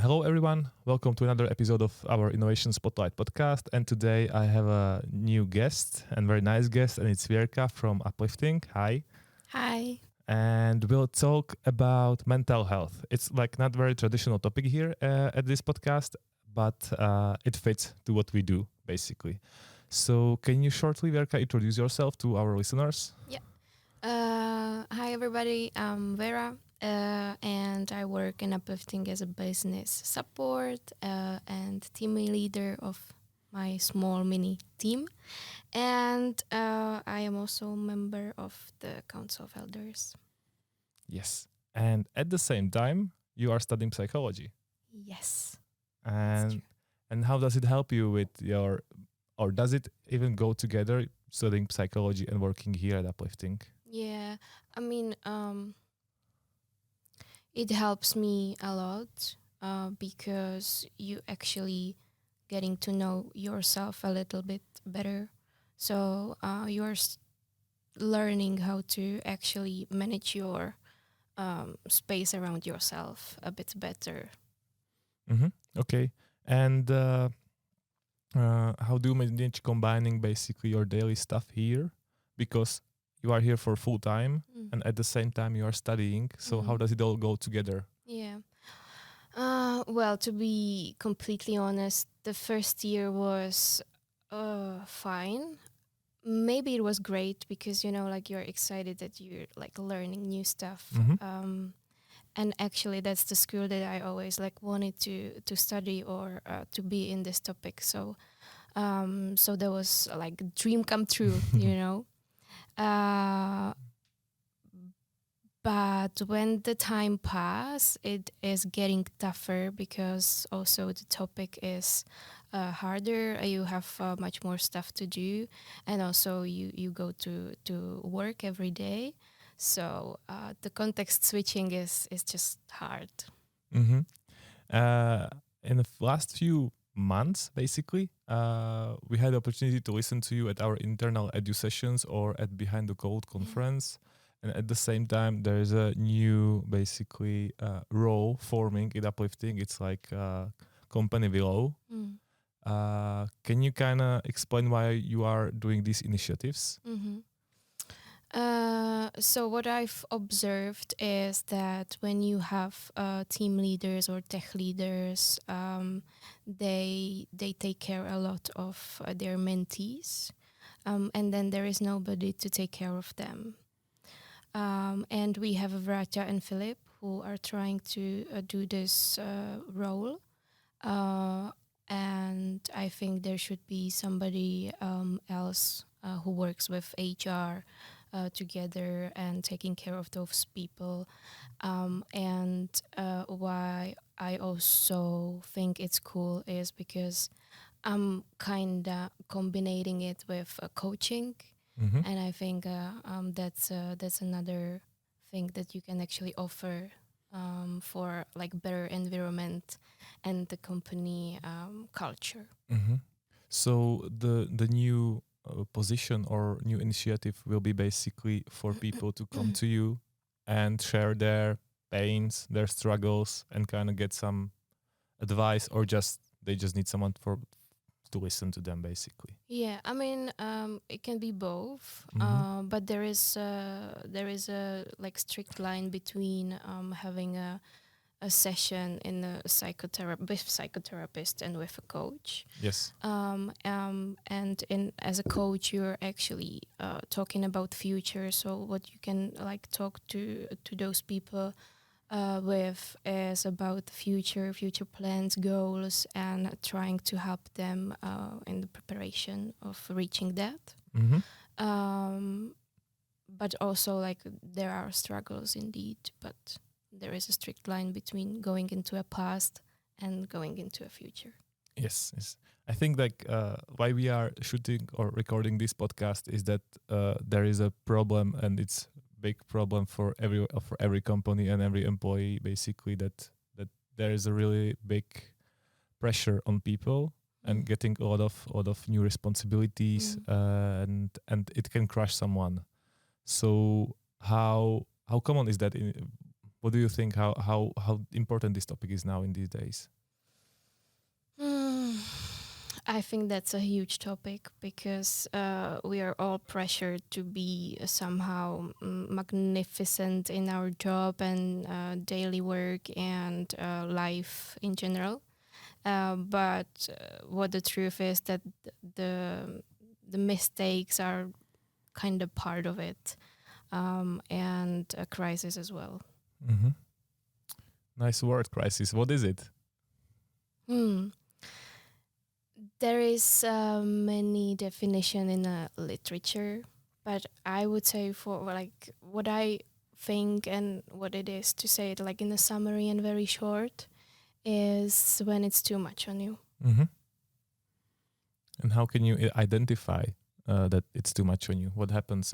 Hello, everyone. Welcome to another episode of our Innovation Spotlight podcast. And today I have a new guest and very nice guest, and it's Věra from Applifting. Hi. Hi. And we'll talk about mental health. It's like not very traditional topic here at this podcast, but it fits to what we do, basically. So can you shortly, Věra, introduce yourself to our listeners? Yeah. Hi, everybody. I'm Vera, and I work in Applifting as a business support and team leader of my small mini team. And I am also a member of the Council of Elders. Yes. And at the same time, you are studying psychology. Yes. And how does it help you with your, or does it even go together, studying psychology and working here at Applifting? Yeah, I mean, it helps me a lot because you actually getting to know yourself a little bit better. So you're learning how to actually manage your space around yourself a bit better. Mm-hmm. Okay. And how do you manage combining basically your daily stuff here? Because you are here for full time and at the same time you are studying. So how does it all go together? Yeah. Well, to be completely honest, the first year was fine. Maybe it was great because, like you're excited that you're like learning new stuff. And actually that's the school that I always like wanted to study or to be in this topic. So that was like a dream come true, But when the time passes, it is getting tougher because also the topic is harder. You have much more stuff to do, and also you go to work every day. So the context switching is just hard. Mm-hmm. In the last few months, basically, we had the opportunity to listen to you at our internal edu sessions or at Behind the Code conference. And at the same time, there is a new, basically, role forming in Applifting. It's like company Willow. Can you kind of explain why you are doing these initiatives? So what I've observed is that when you have team leaders or tech leaders, they take care a lot of their mentees, and then there is nobody to take care of them. And we have Vracha and Philip who are trying to do this role. And I think there should be somebody else who works with HR together and taking care of those people. And why I also think it's cool is because I'm kind of combining it with coaching. And I think that's another thing that you can actually offer for like better environment and the company culture. So the new position or new initiative will be basically for people to come to you and share their pains, their struggles, and kind of get some advice, or they just need someone to listen to them, basically. Yeah, I mean, it can be both, but there is a like strict line between having a session in a psychotherapist and with a coach. Yes. And as a coach, you're actually talking about future. So what you can like talk to those people with is about the future plans, goals, and trying to help them in the preparation of reaching that. But also like there are struggles indeed, but there is a strict line between going into a past and going into a future. Yes. I think like why we are shooting or recording this podcast is that there is a problem, and it's big problem for every company and every employee, basically, that there is a really big pressure on people and getting a lot of new responsibilities, and it can crush someone. So how common is that? What do you think? How important this topic is now in these days? I think that's a huge topic because we are all pressured to be somehow magnificent in our job and daily work and life in general. But what the truth is that the mistakes are kind of part of it, and a crisis as well. Mm-hmm. Nice word, crisis. What is it? There is many definition in literature, but I would say for like what I think and what it is to say it like in a summary and very short is when it's too much on you. Mm-hmm. And how can you identify that it's too much on you? What happens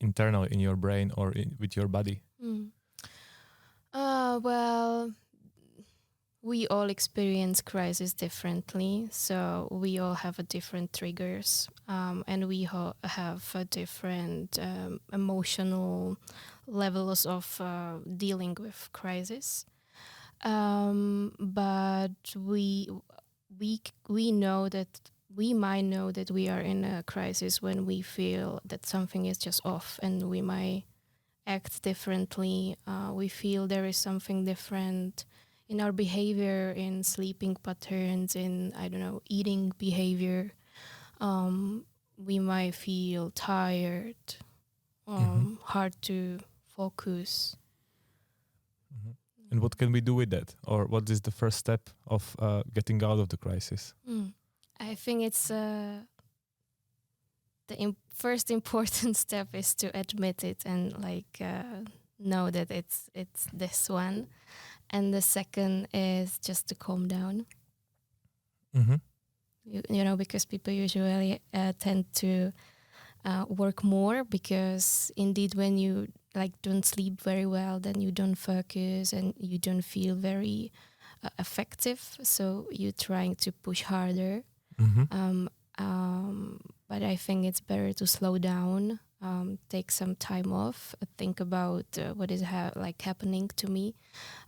internally in your brain or with your body? Well, we all experience crisis differently, so we all have a different triggers, and we have a different emotional levels of dealing with crisis. But we know that we might know that we are in a crisis when we feel that something is just off, and we might act differently. We feel there is something different in our behavior, in sleeping patterns, in, I don't know, eating behavior. We might feel tired, hard to focus. Mm-hmm. And what can we do with that? Or what is the first step of getting out of the crisis? I think it's first important step is to admit it and know that it's this one. And the second is just to calm down. Mm-hmm. You know, because people usually tend to work more because indeed when you don't sleep very well, then you don't focus and you don't feel very effective. So you're trying to push harder. Mm-hmm. But I think it's better to slow down, take some time off, think about what is happening to me,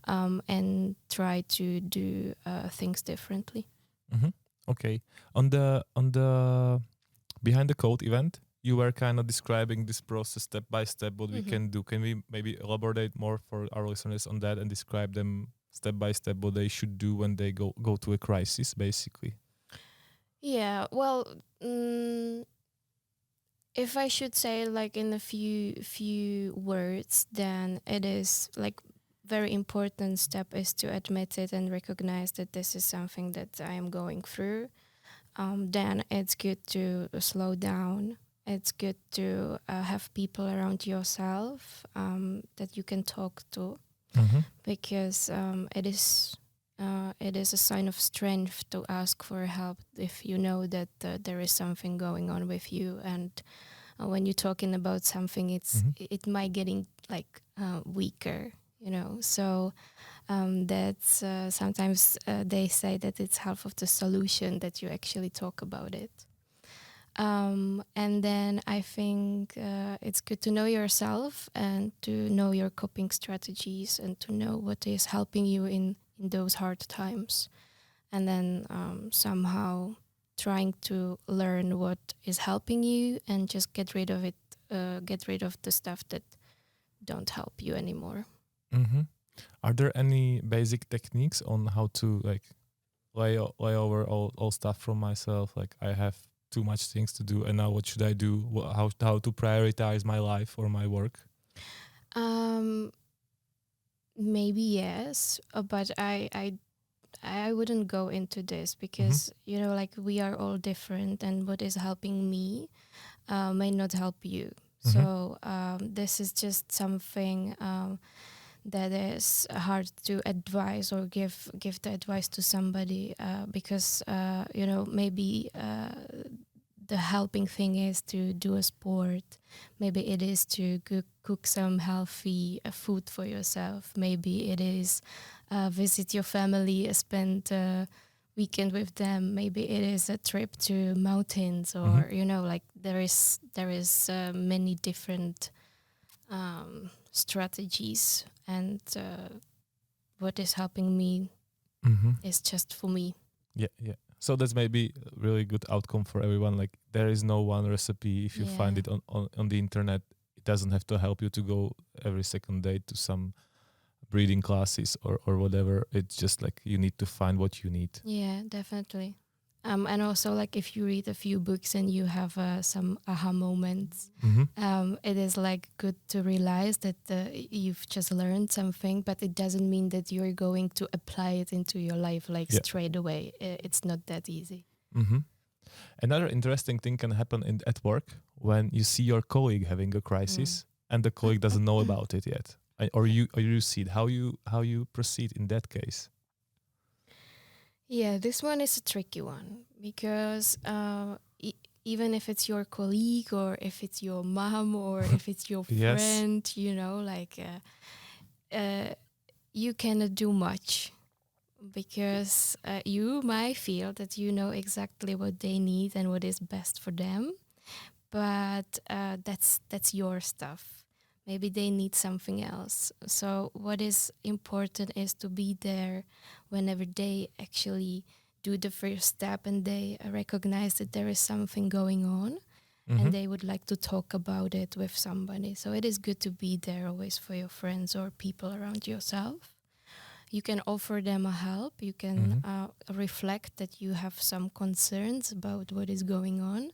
and try to do things differently. Mm-hmm. Okay. On the Behind the Code event, you were kind of describing this process step by step, what we can do. Can we maybe elaborate more for our listeners on that and describe them step by step what they should do when they go to a crisis, basically? Yeah, well, if I should say like in a few words, then it is like very important step is to admit it and recognize that this is something that I am going through. Then it's good to slow down. It's good to have people around yourself that you can talk to, because it is a sign of strength to ask for help if you know that there is something going on with you. And when you're talking about something, it might getting weaker, you know. So that's sometimes they say that it's half of the solution that you actually talk about it. And then I think it's good to know yourself and to know your coping strategies and to know what is helping you in those hard times. And then somehow trying to learn what is helping you and just get rid of it, get rid of the stuff that don't help you anymore. Mm-hmm. Are there any basic techniques on how to lay over all stuff from myself? Like, I have too much things to do, and now what should I do? How to prioritize my life or my work? Maybe yes, but I wouldn't go into this because you know, like, we are all different, and what is helping me may not help you. So this is just something that is hard to advise or give the advice to somebody because you know, maybe the helping thing is to do a sport. Maybe it is to cook some healthy food for yourself. Maybe it is visit your family, spend a weekend with them. Maybe it is a trip to mountains, or you know, like there is many different strategies, and what is helping me is just for me. Yeah, yeah. So that's maybe a really good outcome for everyone. Like there is no one recipe. If you find it on the internet, it doesn't have to help you to go every second day to some breathing classes or whatever. It's just like you need to find what you need. Yeah, definitely. And also, like, if you read a few books and you have some aha moments, it is like good to realize that you've just learned something, but it doesn't mean that you're going to apply it into your life like straight away. It's not that easy. Another interesting thing can happen at work when you see your colleague having a crisis and the colleague doesn't know about it yet, or you see it. How you proceed in that case? Yeah, this one is a tricky one because even if it's your colleague or if it's your mom or if it's your friend, you know, like you cannot do much because you might feel that you know exactly what they need and what is best for them, but that's your stuff. Maybe they need something else. So what is important is to be there whenever they actually do the first step and they recognize that there is something going on and they would like to talk about it with somebody. So it is good to be there always for your friends or people around yourself. You can offer them a help. You can reflect that you have some concerns about what is going on.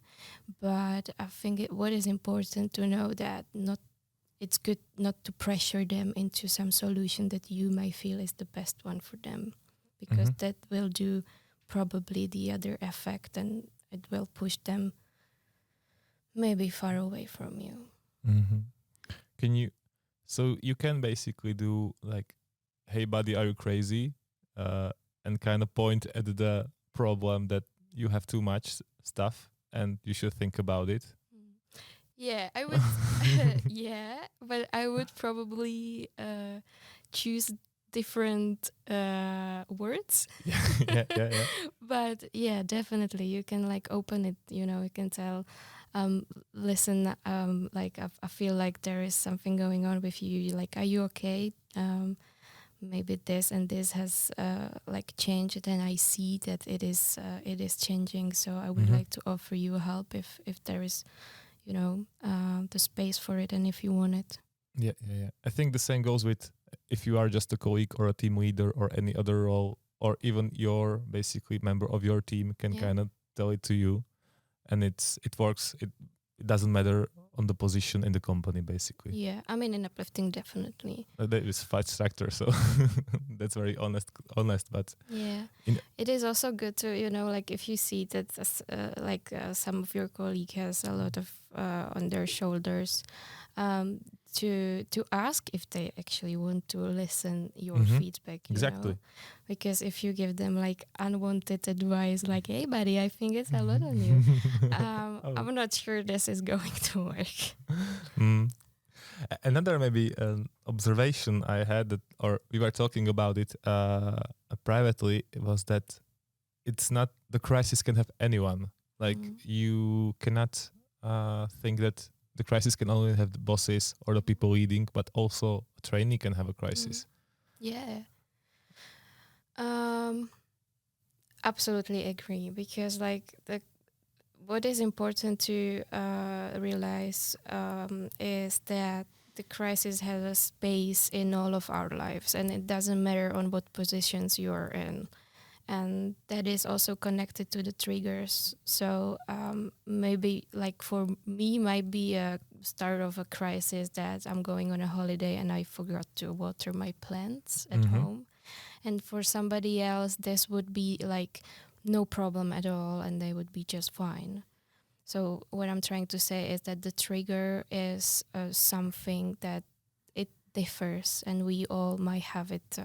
But I think what is important to know that it's good not to pressure them into some solution that you might feel is the best one for them, because that will do probably the other effect and it will push them maybe far away from you. So you can basically do like, hey buddy, are you crazy? And kind of point at the problem that you have too much stuff and you should think about it. Yeah, I would. Yeah, but I would probably choose different words. Yeah. But yeah, definitely, you can like open it. You know, you can tell, listen, like I feel like there is something going on with you. Like, are you okay? Maybe this and this has like changed, and I see that it is changing. So I would like to offer you help if there is, you know, the space for it and if you want it. Yeah. I think the same goes with if you are just a colleague or a team leader or any other role, or even your basically member of your team can kind of tell it to you, and it works. It doesn't matter on the position in the company, basically. Yeah, I mean, in Applifting, definitely. That is fudge sector, so that's very honest. But yeah, it is also good to, you know, like if you see that some of your colleague has a lot of on their shoulders, to ask if they actually want to listen your feedback. You exactly. know? Because if you give them like unwanted advice, like, "Hey, buddy, I think it's a lot on you," I'm not sure this is going to work. Another maybe observation I had that, or we were talking about it privately, was that it's not the crisis can have anyone. Like you cannot think that the crisis can only have the bosses or the people leading, but also a trainee can have a crisis. Yeah. Absolutely agree, because like what is important to realize is that the crisis has a space in all of our lives, and it doesn't matter on what positions you're in. And that is also connected to the triggers. So maybe like for me might be a start of a crisis that I'm going on a holiday and I forgot to water my plants at home. And for somebody else, this would be like no problem at all and they would be just fine. So what I'm trying to say is that the trigger is something that it differs, and we all might have it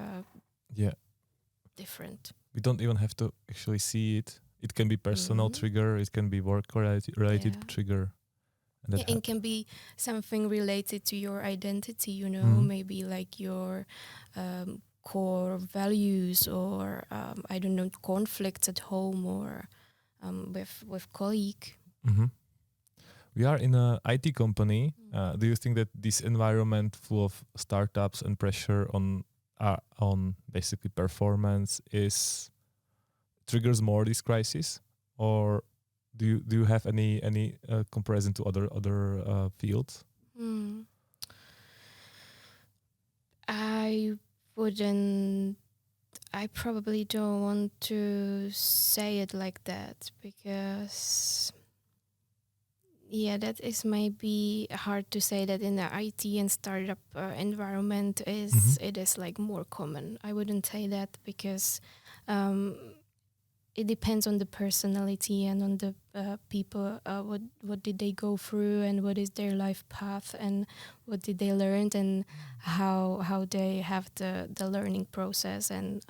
different. We don't even have to actually see it. It can be personal trigger. It can be work related trigger. And it can be something related to your identity, you know, maybe like your core values, or I don't know, conflicts at home or with colleague. We are in a IT company. Do you think that this environment full of startups and pressure on basically performance triggers more this crisis, or do you have any comparison to other fields? I wouldn't. I probably don't want to say it like that because, yeah, that is maybe hard to say that in the IT and startup environment it is like more common. I wouldn't say that because it depends on the personality and on the people. What did they go through and what is their life path and what did they learn and how they have the learning process and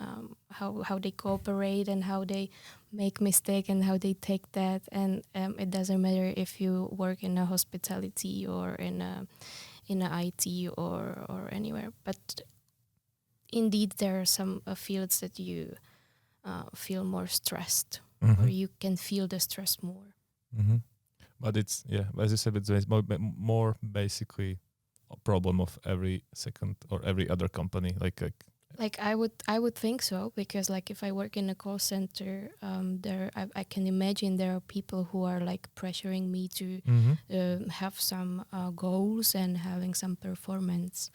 how they cooperate and how they make mistake and how they take that. And it doesn't matter if you work in a hospitality or in a IT or anywhere. But indeed, there are some fields that you feel more stressed, or you can feel the stress more. But it's as you said, it's more basically a problem of every second or every other company. Like I would think so, because like if I work in a call center, I can imagine there are people who are like pressuring me to have some goals and having some performance.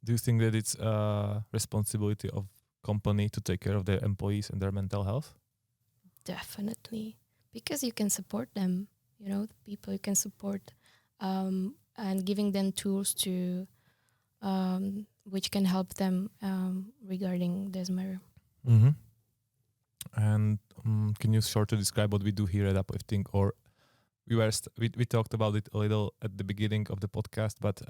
Do you think that it's a responsibility of company to take care of their employees and their mental health? Definitely, because you can support them. The people you can support, and giving them tools to which can help them regarding this matter. And can you shortly describe what we do here at Applifting? Or we talked about it a little at the beginning of the podcast, but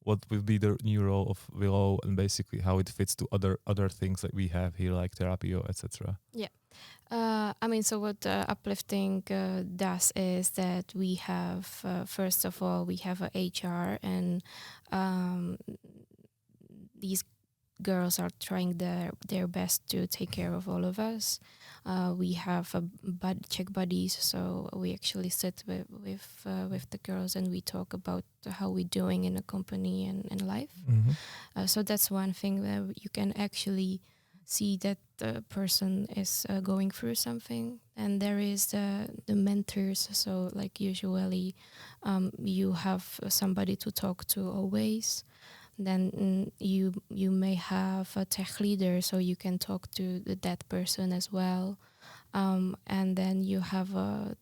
what will be the new role of Willow and basically how it fits to other things that we have here, like Therapio, etc. Yeah. So what Applifting does is that we have, first of all, we have a HR, and these girls are trying their best to take care of all of us. We have check buddies, so we actually sit with the girls and we talk about how we're doing in a company and in life. So that's one thing where you can actually see that the person is going through something. And there is the mentors, so like usually you have somebody to talk to always. Then you may have a tech leader, so you can talk to that person as well. And then you have a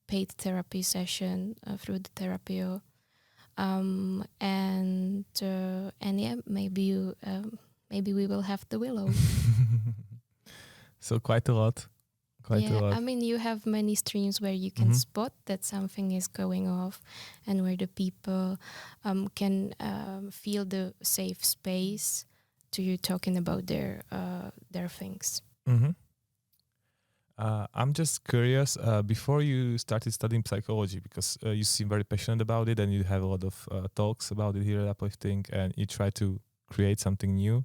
paid therapy session through the Therapio. And yeah, maybe we will have the Willow. So quite a lot. Quite a lot. I mean, you have many streams where you can spot that something is going off, and where the people can feel the safe space to you talking about their things. I'm just curious, before you started studying psychology, because you seem very passionate about it and you have a lot of talks about it here at Applifting and you try to create something new.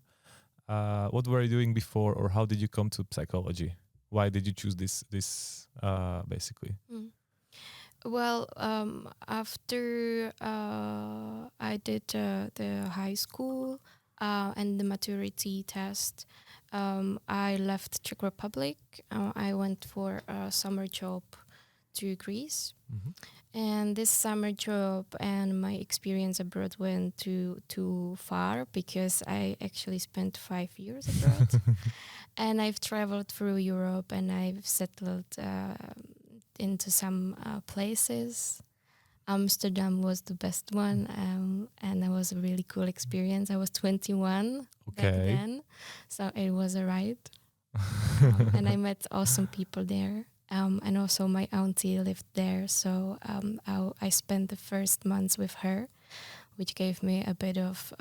What were you doing before, or how did you come to psychology? Why did you choose this basically? Well, after I did the high school and the maturity test, I left Czech Republic. I went for a summer job to Greece. And this summer job and my experience abroad went too far, because I actually spent 5 years abroad. And I've traveled through Europe and I've settled into some places. Amsterdam was the best one, and that was a really cool experience. I was 21 back then, so it was a ride. And I met awesome people there. And also my auntie lived there, so I spent the first months with her, which gave me a bit of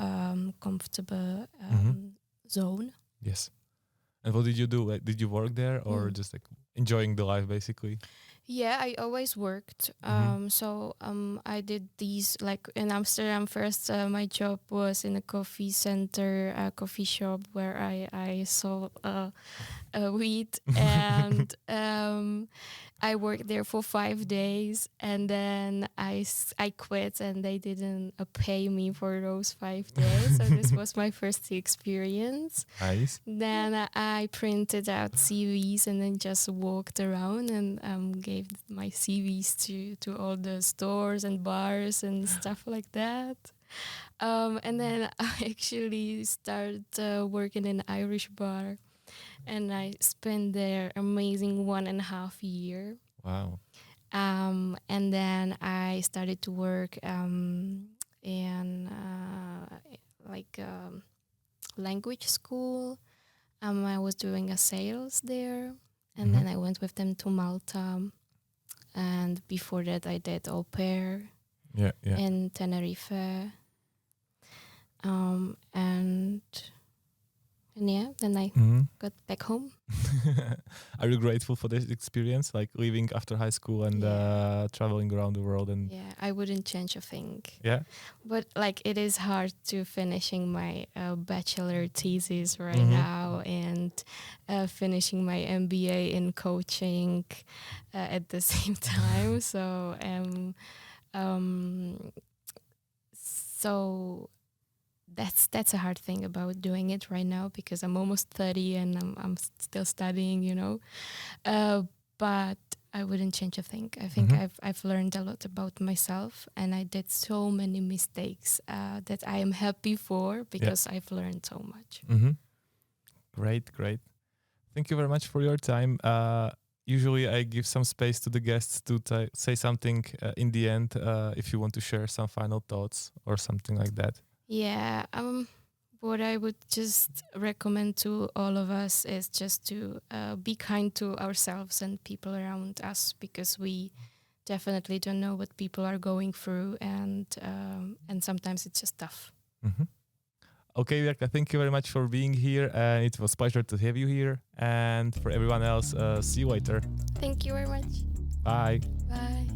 comfortable zone. Yes. And what did you do? Like, did you work there, or just like enjoying the life basically? Yeah, I always worked. So I did these, like in Amsterdam first, my job was in a coffee center, a coffee shop where I saw weed, and I worked there for 5 days, and then I quit, and they didn't pay me for those 5 days. So this was my first experience. Nice. Then I printed out CVs and then just walked around and gave my CVs to all the stores and bars and stuff like that. And then I actually started working in an Irish bar, and I spent there amazing 1.5 year. Wow. And then I started to work in language school. I was doing a sales there, and then I went with them to Malta. And before that, I did au pair in Tenerife. And yeah, then I got back home. Are you grateful for this experience, like leaving after high school and traveling around the world? And yeah, I wouldn't change a thing. Yeah, but like it is hard to finishing my bachelor thesis right now and finishing my MBA in coaching at the same time. So so that's a hard thing about doing it right now, because I'm almost 30 and I'm still studying, you know. But I wouldn't change a thing. I think I've learned a lot about myself, and I did so many mistakes that I am happy for, because I've learned so much. Great. Thank you very much for your time. Usually I give some space to the guests to say something in the end, if you want to share some final thoughts or something like that. Yeah, what I would just recommend to all of us is just to be kind to ourselves and people around us, because we definitely don't know what people are going through, and sometimes it's just tough. Okay, Věrka, thank you very much for being here. It was a pleasure to have you here. And for everyone else, see you later. Thank you very much. Bye. Bye.